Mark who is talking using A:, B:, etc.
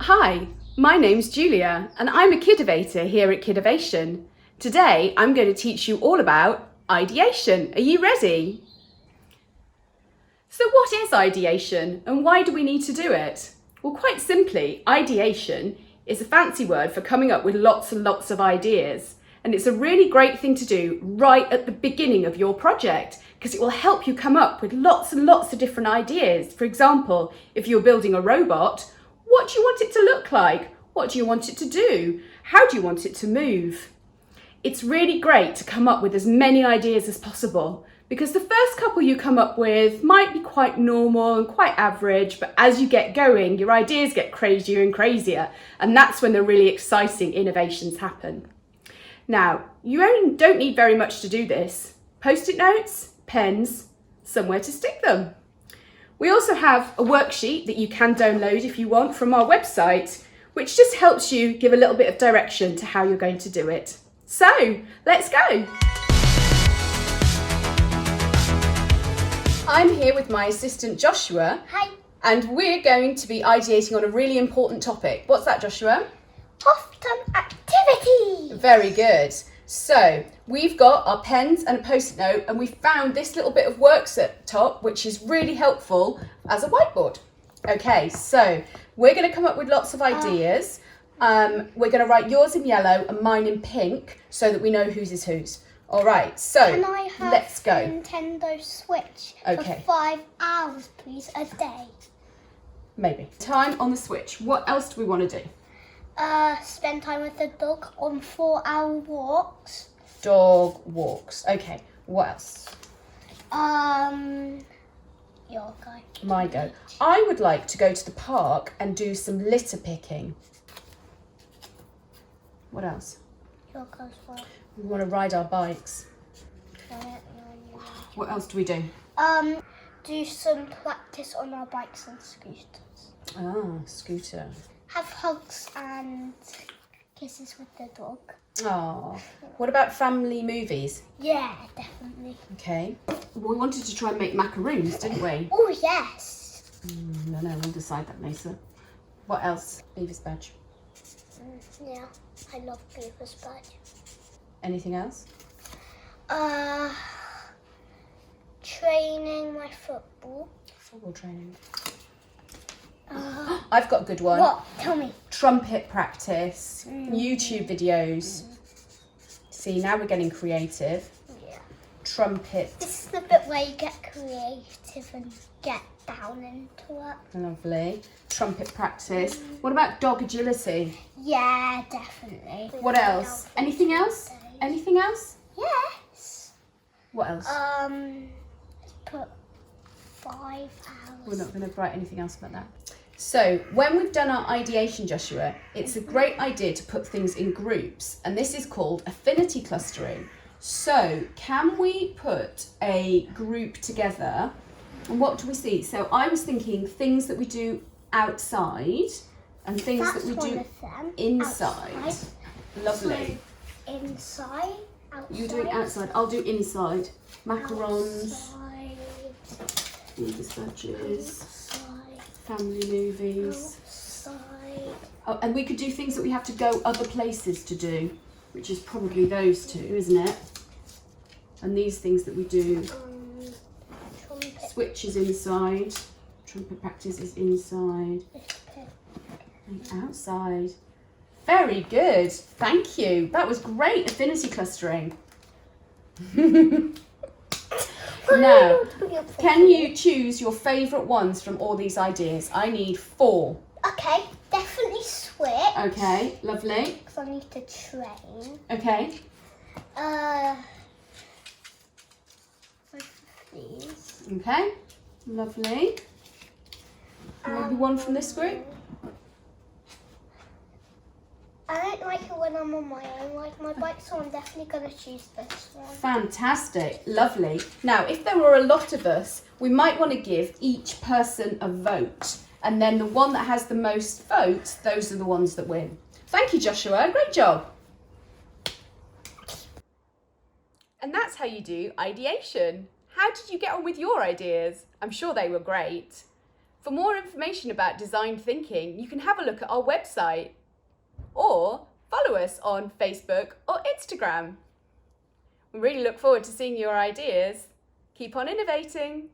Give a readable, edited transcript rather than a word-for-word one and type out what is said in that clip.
A: Hi, my name's Julia and I'm a Kidovator here at Kidovation. Today I'm going to teach you all about ideation. Are you ready? So what is ideation and why do we need to do it? Well, quite simply, ideation is a fancy word for coming up with lots and lots of ideas. And it's a really great thing to do right at the beginning of your project because it will help you come up with lots and lots of different ideas. For example, if you're building a robot, what do you want it to look like? What do you want it to do? How do you want it to move? It's really great to come up with as many ideas as possible because the first couple you come up with might be quite normal and quite average, but as you get going, your ideas get crazier and crazier, and that's when the really exciting innovations happen. Now, you don't need very much to do this. Post-it notes, pens, somewhere to stick them. We also have a worksheet that you can download if you want from our website, which just helps you give a little bit of direction to how you're going to do it. So, let's go. I'm here with my assistant Joshua.
B: Hi.
A: And we're going to be ideating on a really important topic. What's that, Joshua?
B: Off-term activity.
A: Very good. So we've got our pens and a post-it note and we found this little bit of works at the top which is really helpful as a whiteboard. Okay, so we're going to come up with lots of ideas. We're going to write yours in yellow and mine in pink so that we know whose is whose. All right, so
B: Can I have
A: let's go.
B: Nintendo Switch
A: Okay.
B: for 5 hours, please, a day?
A: Maybe. Time on the Switch. What else do we want to do?
B: Spend time with the dog on 4-hour walks.
A: Dog walks. Okay, what else?
B: Your guy.
A: My go. I would like to go to the park and do some litter picking. What else?
B: Your goes well.
A: We want to ride our bikes. What else do we do?
B: Do some practice on our bikes and scooters.
A: Ah, scooter.
B: Have hugs and kisses with the dog.
A: Oh, what about family movies?
B: Yeah, definitely.
A: Okay. We wanted to try and make macaroons, didn't we?
B: Oh, yes.
A: No, we'll decide that later. What else? Beaver's badge.
B: Yeah, I love Beaver's badge.
A: Anything else?
B: Training my football.
A: Football training. I've got a good one.
B: What? Tell me.
A: Trumpet practice, YouTube videos. See, now we're getting creative.
B: Yeah.
A: Trumpet.
B: This is the bit where you get creative and get down into it.
A: Lovely. Trumpet practice. What about dog agility?
B: Yeah, definitely.
A: What else? Anything else? Anything else?
B: Yes.
A: What else?
B: Let's put 5 hours.
A: We're not going to write anything else about that. So when we've done our ideation, Joshua, it's a great idea to put things in groups, and this is called affinity clustering. So can we put a group together, and what do we see? So I was thinking things that we do outside and things
B: That's
A: that we
B: one
A: do
B: of them.
A: inside.
B: Outside.
A: Lovely.
B: So, inside, outside.
A: You're doing outside, I'll do inside. Macarons,
B: Outside.
A: Beaver's badges,
B: Outside.
A: family movies.
B: Outside.
A: Oh, and we could do things that we have to go other places to do, which is probably those two, isn't it? And these things that we do,
B: Trumpet.
A: Switch is inside, trumpet practice is inside, and outside. Very good, thank you. That was great affinity clustering. Now, can you choose your favourite ones from all these ideas? I need 4.
B: Okay, definitely switch.
A: Okay, lovely.
B: Because I need to train.
A: Okay.
B: Please.
A: Okay, lovely. Maybe one from this group?
B: I don't like it when I'm on my own, like my bike, so I'm definitely going to choose this one.
A: Fantastic, lovely. Now, if there were a lot of us, we might want to give each person a vote. And then the one that has the most votes, those are the ones that win. Thank you, Joshua. Great job. And that's how you do ideation. How did you get on with your ideas? I'm sure they were great. For more information about design thinking, you can have a look at our website or follow us on Facebook or Instagram. We really look forward to seeing your ideas. Keep on innovating.